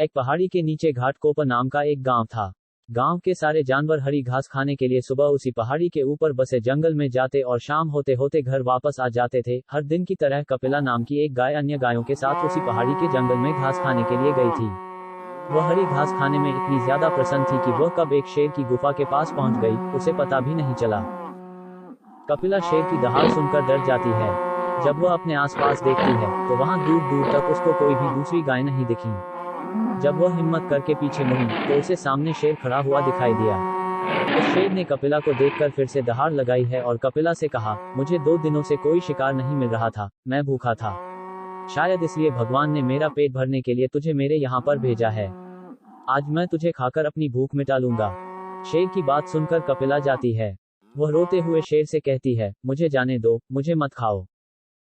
एक पहाड़ी के नीचे घाटकोपर नाम का एक गांव था। गांव के सारे जानवर हरी घास खाने के लिए सुबह उसी पहाड़ी के ऊपर बसे जंगल में जाते और शाम होते होते घर वापस आ जाते थे। हर दिन की तरह कपिला नाम की एक गाय अन्य गायों के साथ उसी पहाड़ी के जंगल में घास खाने के लिए गई थी। वह हरी घास खाने में इतनी ज्यादा प्रसन्न थी कि वह कब एक शेर की गुफा के पास पहुंच गई, उसे पता भी नहीं चला। कपिला शेर की दहाड़ सुनकर डर जाती है। जब वह अपने आसपास देखती है तो वहां दूर दूर तक उसको कोई भी दूसरी गाय नहीं दिखी। जब वह हिम्मत करके पीछे मुड़ी तो उसे सामने शेर खड़ा हुआ दिखाई दिया। उस शेर ने कपिला को देखकर फिर से दहाड़ लगाई है और कपिला से कहा, मुझे 2 दिनों से कोई शिकार नहीं मिल रहा था, मैं भूखा था। शायद इसलिए भगवान ने मेरा पेट भरने के लिए तुझे मेरे यहाँ पर भेजा है। आज मैं तुझे खाकर अपनी भूख मिटा लूंगा। शेर की बात सुनकर कपिला जाती है। वह रोते हुए शेर से कहती है, मुझे जाने दो, मुझे मत खाओ।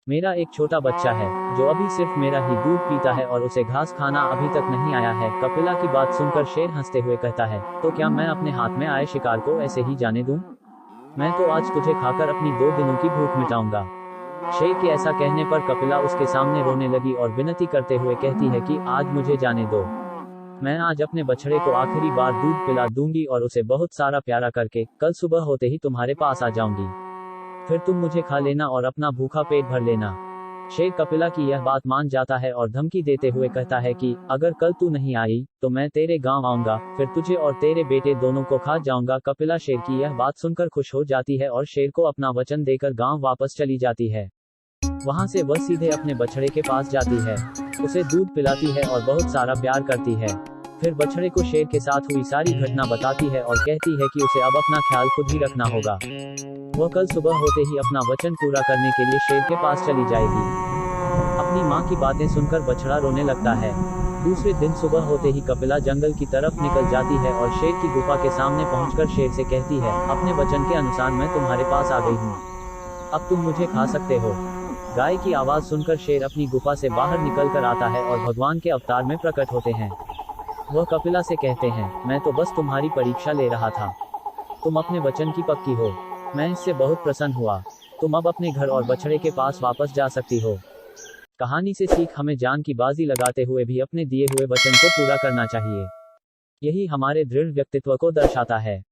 मेरा एक छोटा बच्चा है जो अभी सिर्फ मेरा ही दूध पीता है और उसे घास खाना अभी तक नहीं आया है। कपिला की बात सुनकर शेर हंसते हुए कहता है, तो क्या मैं अपने हाथ में आए शिकार को ऐसे ही जाने दूं? मैं तो आज तुझे खाकर अपनी 2 दिनों की भूख मिटाऊंगा। शेर के ऐसा कहने पर कपिला उसके सामने रोने लगी और विनती करते हुए कहती है कि आज मुझे जाने दो। मैं आज अपने बछड़े को आखिरी बार दूध पिला दूंगी और उसे बहुत सारा प्यारा करके कल सुबह होते ही तुम्हारे पास आ जाऊंगी। फिर तुम मुझे खा लेना और अपना भूखा पेट भर लेना। शेर कपिला की यह बात मान जाता है और धमकी देते हुए कहता है कि अगर कल तू नहीं आई तो मैं तेरे गांव आऊंगा, फिर तुझे और तेरे बेटे दोनों को खा जाऊंगा। कपिला शेर की यह बात सुनकर खुश हो जाती है और शेर को अपना वचन देकर गांव वापस चली जाती है। वहां से वह सीधे अपने बछड़े के पास जाती है, उसे दूध पिलाती है और बहुत सारा प्यार करती है। फिर बछड़े को शेर के साथ हुई सारी घटना बताती है और कहती है कि उसे अब अपना ख्याल खुद ही रखना होगा। वह कल सुबह होते ही अपना वचन पूरा करने के लिए शेर के पास चली जाएगी। अपनी माँ की बातें सुनकर बछड़ा रोने लगता है। दूसरे दिन सुबह होते ही कपिला जंगल की तरफ निकल जाती है और शेर की गुफा के सामने पहुंचकर शेर से कहती है, अपने वचन के अनुसार मैं तुम्हारे पास आ गई हूँ, अब तुम मुझे खा सकते हो। गाय की आवाज सुनकर शेर अपनी गुफा से बाहर निकल कर आता है और भगवान के अवतार में प्रकट होते हैं। वह कपिला से कहते हैं, मैं तो बस तुम्हारी परीक्षा ले रहा था, तुम अपने वचन की पक्की हो, मैं इससे बहुत प्रसन्न हुआ। तुम अब अपने घर और बछड़े के पास वापस जा सकती हो। कहानी से सीख हमें जान की बाजी लगाते हुए भी अपने दिए हुए वचन को पूरा करना चाहिए। यही हमारे दृढ़ व्यक्तित्व को दर्शाता है।